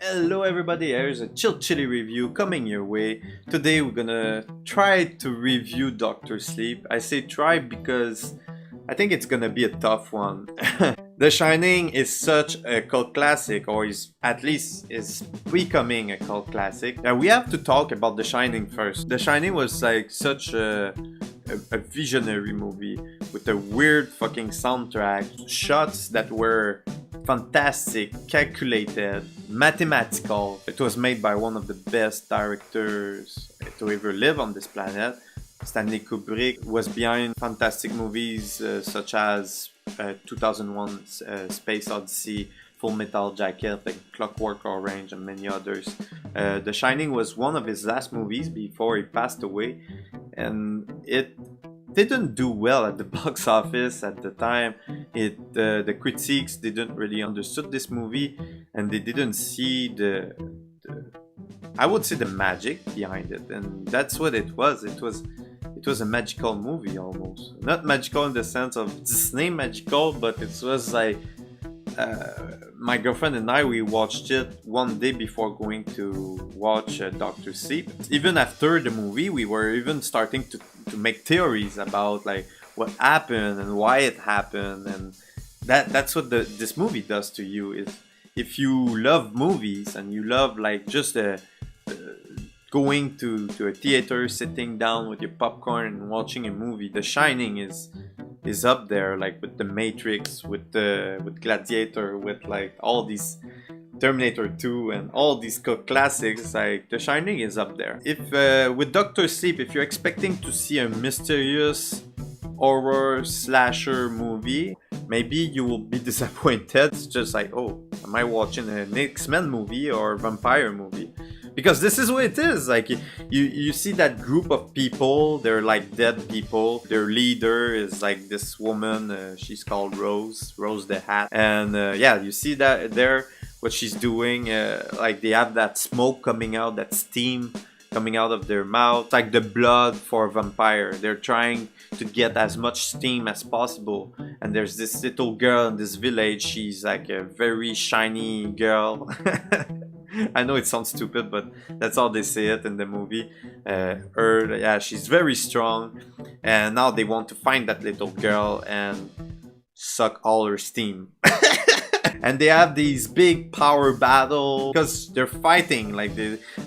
Hello everybody, here's a Chilli review coming your way. Today we're gonna try to review Doctor Sleep. I say try because I think it's gonna be a tough one. The Shining is such a cult classic, or is at least is becoming a cult classic. Now we have to talk about The Shining first. The Shining was like such a visionary movie with a weird fucking soundtrack, shots that were fantastic, calculated, mathematical. It was made by one of the best directors to ever live on this planet. Stanley Kubrick was behind fantastic movies such as 2001 Space Odyssey, Full Metal Jacket, like Clockwork Orange, and many others. The Shining was one of his last movies before he passed away, and it didn't do well at the box office at the time. The critics didn't really understood this movie, and they didn't see the I would say the magic behind it, and that's what it was. It was a magical movie almost. Not magical in the sense of Disney magical, but it was like my girlfriend and I, we watched it one day before going to watch Doctor Sleep. Even after the movie, we were even starting to make theories about like what happened and why it happened, and that's what this movie does to you. Is if you love movies and you love like just going to a theater, sitting down with your popcorn and watching a movie, The Shining is up there, like with The Matrix, with Gladiator, with like all these Terminator 2 and all these classics. Like The Shining is up there. If with Doctor Sleep, if you're expecting to see a mysterious horror slasher movie, maybe you will be disappointed. It's just like, oh, am I watching an X-Men movie or a vampire movie? Because this is what it is. Like you see that group of people, they're like dead people. Their leader is like this woman, she's called Rose the Hat. And yeah, you see that there, what she's doing, like they have that smoke coming out, that steam coming out of their mouth. It's like the blood for a vampire. They're trying to get as much steam as possible. And there's this little girl in this village. She's like a very shiny girl. I know it sounds stupid, but that's how they say it in the movie. Yeah, she's very strong, and now they want to find that little girl and suck all her steam. And they have these big power battle because they're fighting.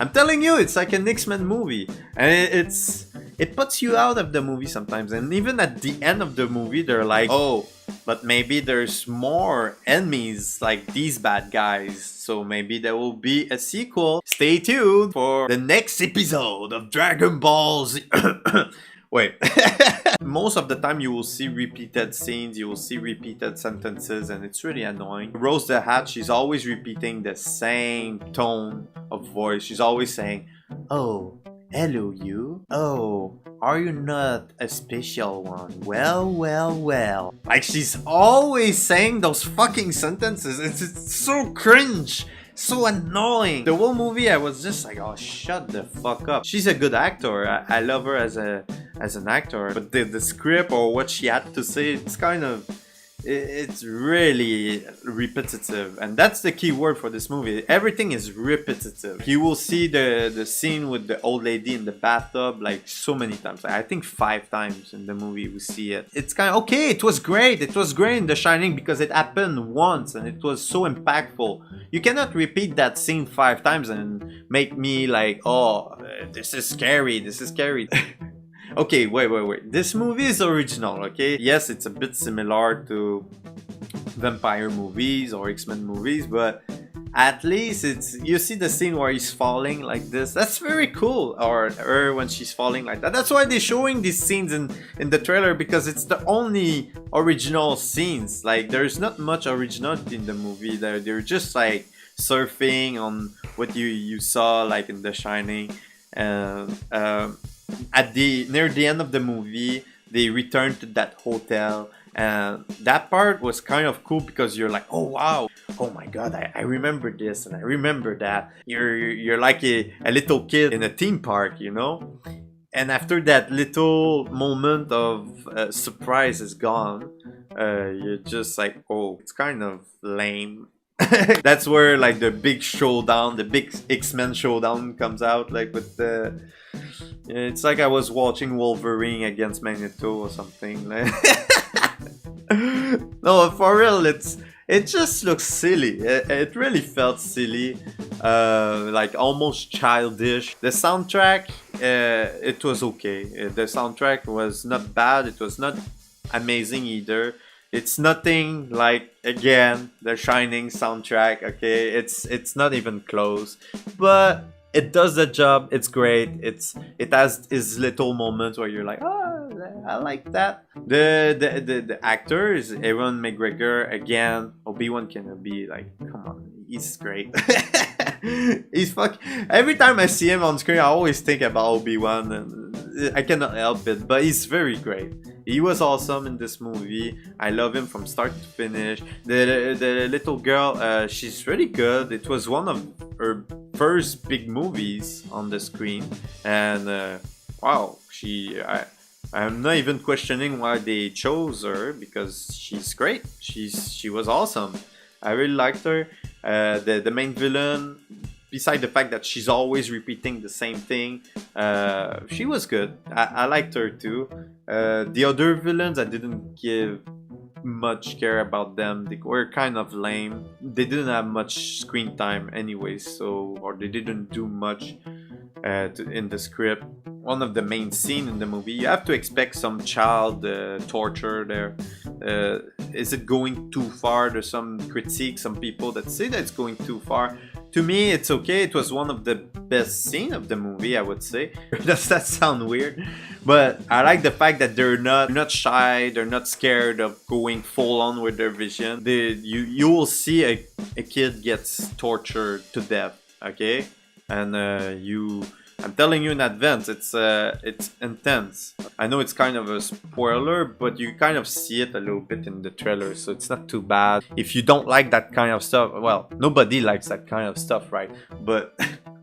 I'm telling you, it's like an X-Men movie, and it puts you out of the movie sometimes. And even at the end of the movie, they're like, oh, but maybe there's more enemies like these bad guys. So maybe there will be a sequel. Stay tuned for the next episode of Dragon Ball Z. Wait. Most of the time you will see repeated scenes, you will see repeated sentences, and it's really annoying. Rose the Hat, she's always repeating the same tone of voice. She's always saying, oh, hello you. Oh, are you not a special one? Well, well, well. Like she's always saying those fucking sentences. It's so cringe. So annoying. The whole movie I was just like, oh, shut the fuck up. She's a good actor. I love her as an actor. But the script or what she had to say, it's really repetitive, and that's the key word for this movie. Everything is repetitive. You will see the scene with the old lady in the bathtub like so many times. I think 5 times in the movie we see it. It's kind of okay. It was great in The Shining because it happened once and it was so impactful. You cannot repeat that scene 5 times and make me like, oh, this is scary. Okay, wait. This movie is original, okay? Yes, it's a bit similar to vampire movies or X-Men movies, but at least you see the scene where he's falling like this. That's very cool. Or her when she's falling like that. That's why they're showing these scenes in the trailer, because it's the only original scenes. Like there's not much originality in the movie. They're just like surfing on what you saw like in The Shining. And near the end of the movie, they return to that hotel, and that part was kind of cool because you're like, oh wow, oh my god, I remember this and I remember that. You're like a little kid in a theme park, you know. And after that little moment of surprise is gone, you're just like, oh, it's kind of lame. That's where like the big showdown, the big X-Men showdown comes out, like with the. It's like I was watching Wolverine against Magneto or something. No, for real, it just looks silly. It really felt silly, like almost childish. The soundtrack, it was okay. The soundtrack was not bad. It was not amazing either. It's nothing like, again, the Shining soundtrack. Okay, it's not even close, but it does the job. It's great. It has its little moments where you're like, oh, I like that. The actor is Ewan McGregor again. Obi-Wan Kenobi, like, come on, he's great. He's fuck. Every time I see him on screen, I always think about Obi-Wan, and I cannot help it. But he's very great. He was awesome in this movie. I love him from start to finish. The little girl, she's really good. It was one of her first big movies on the screen, and wow, I'm not even questioning why they chose her, because she's great. She was awesome. I really liked her. The main villain, beside the fact that she's always repeating the same thing, she was good. I liked her too. The other villains, I didn't give much care about them. They were kind of lame. They didn't have much screen time anyway, or they didn't do much in the script. One of the main scenes in the movie, you have to expect some child torture there. Is it going too far? There's some critique, some people that say that it's going too far. To me, it's okay. It was one of the best scenes of the movie, I would say. Does that sound weird? But I like the fact that they're not shy. They're not scared of going full on with their vision. You will see a kid gets tortured to death. Okay, and I'm telling you in advance, it's intense. I know it's kind of a spoiler, but you kind of see it a little bit in the trailer, so it's not too bad. If you don't like that kind of stuff, well, nobody likes that kind of stuff, right? But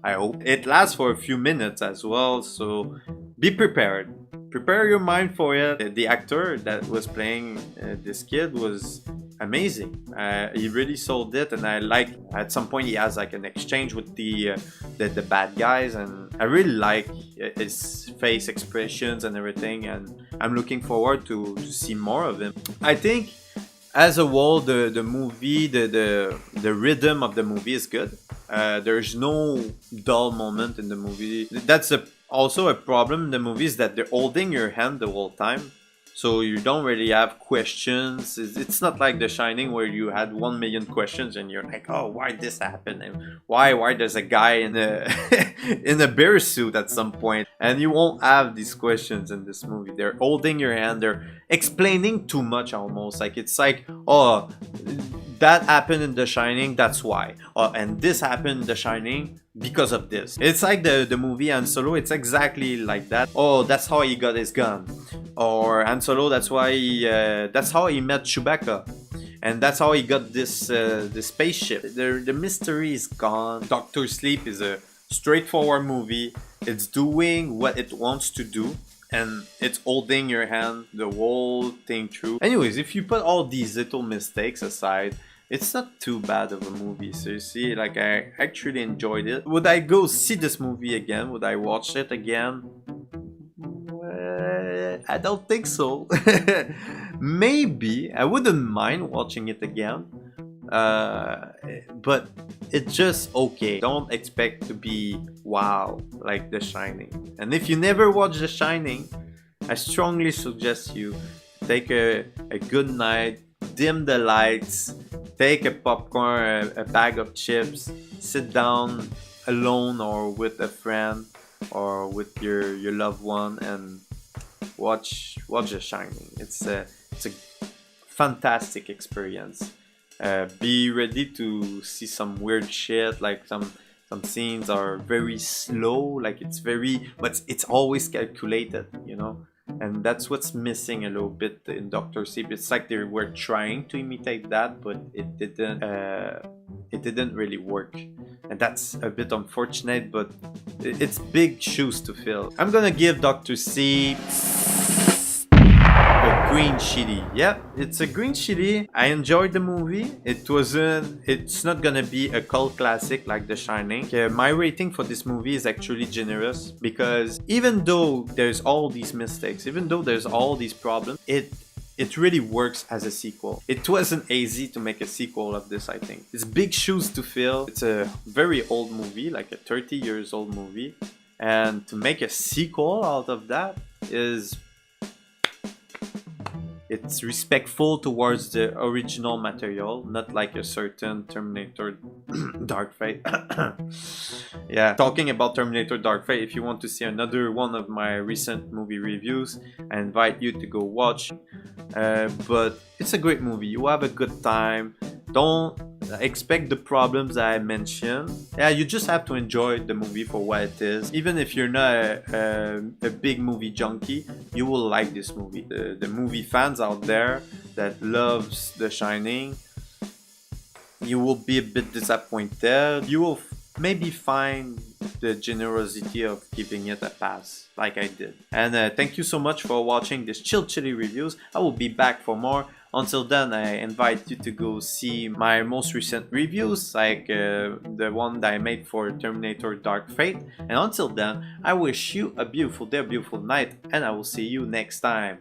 I hope it lasts for a few minutes as well, so be prepared. Prepare your mind for it. The actor that was playing this kid was amazing. He really sold it, and I like at some point he has like an exchange with the bad guys, and I really like his face expressions and everything, and I'm looking forward to see more of him. I think as a whole, the movie, the rhythm of the movie is good. There's no dull moment in the movie. That's also a problem in the movie, is that they're holding your hand the whole time. So you don't really have questions. It's not like The Shining where you had 1 million questions and you're like, oh, why this happened? And why there's a guy in a in a bear suit at some point? And you won't have these questions in this movie. They're holding your hand. They're explaining too much almost. Like, it's like, oh, that happened in The Shining, that's why. And this happened in The Shining because of this. It's like the movie Han Solo. It's exactly like that. Oh, that's how he got his gun. Or Han Solo, that's how he met Chewbacca, and that's how he got this spaceship. The mystery is gone. Doctor Sleep is a straightforward movie. It's doing what it wants to do, and it's holding your hand the whole thing through. Anyways, if you put all these little mistakes aside, it's not too bad of a movie. Seriously, like, I actually enjoyed it. Would I go see this movie again? Would I watch it again? I don't think so. Maybe I wouldn't mind watching it again, but it's just okay. Don't expect to be wow like The Shining. And if you never watched The Shining, I strongly suggest you take a good night, dim the lights, take a popcorn, a bag of chips, sit down alone or with a friend or with your loved one, and watch The Shining. It's a fantastic experience. Be ready to see some weird shit, like some scenes are very slow, like but it's always calculated, you know. And that's what's missing a little bit in Doctor Sleep. It's like they were trying to imitate that, but it didn't really work. And that's a bit unfortunate, but it's big shoes to fill. I'm gonna give Doctor Sleep a green chili. Yep, it's a green chili. I enjoyed the movie. It's not gonna be a cult classic like The Shining. My rating for this movie is actually generous because even though there's all these mistakes, even though there's all these problems, it really works as a sequel. It wasn't easy to make a sequel of this, I think. It's big shoes to fill. It's a very old movie, like a 30 years old movie. And to make a sequel out of that is... it's respectful towards the original material, not like a certain Terminator Dark Fate. Yeah, talking about Terminator Dark Fate, if you want to see another one of my recent movie reviews, I invite you to go watch. But it's a great movie. You have a good time. Don't expect the problems I mentioned. Yeah, you just have to enjoy the movie for what it is. Even if you're not a big movie junkie, you will like this movie. The movie fans out there that loves The Shining, you will be a bit disappointed. You will maybe find the generosity of giving it a pass, like I did. And thank you so much for watching this Chilli reviews. I will be back for more. Until then, I invite you to go see my most recent reviews, like the one that I made for Terminator Dark Fate. And until then, I wish you a beautiful day, a beautiful night, and I will see you next time.